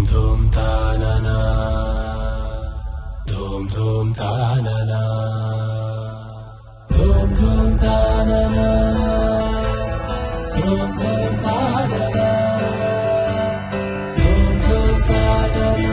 धूम तानना धूम धूम तानना धूम धूम तानना धूम धूम तानना धूम धूम तानना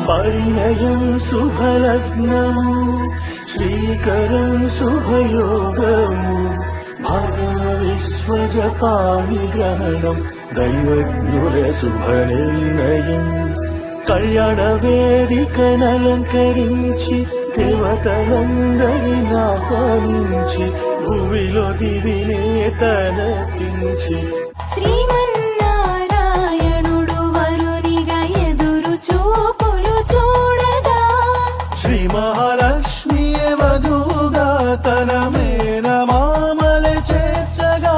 పరిణయం శుభలగ్నము శ్రీకరం శుభయోగము భాగవ విశ్వజపాని గ్రహణం దైవజ్ఞుల శుభ నిర్ణయం కళ్యాణ వేదికనలంకరించి దేవతలందరిని ఆహ్వానించి భూమిలో దివినే తలపించి మహాలక్ష్మియే వధువుగా తన మేనమామలే చేర్చగా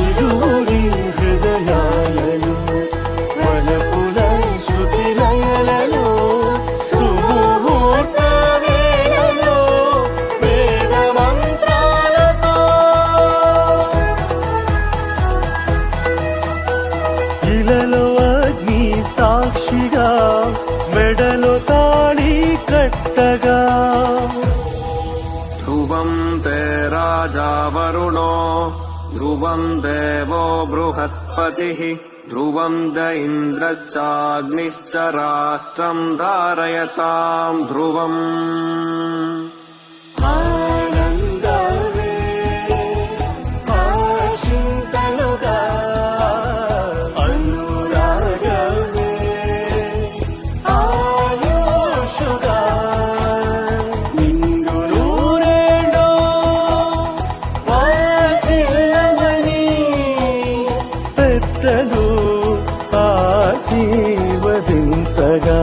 ఇరువురి హృదయాలలో వలపుల శృతి లయలలో సుముహూర్త వేళలో వేద మంత్రాలతో ఇలలో అగ్ని సాక్షిగా మెడలో తాళి కట్టగా ధ్రువం తే రాజా వరుణో ధ్రువం దేవో బృహస్పతిః ధ్రువం ద ఇంద్రశ్చాగ్నిశ్చ రాష్ట్రం ధారయతాం ధ్రువం ఆశీర్వదించగా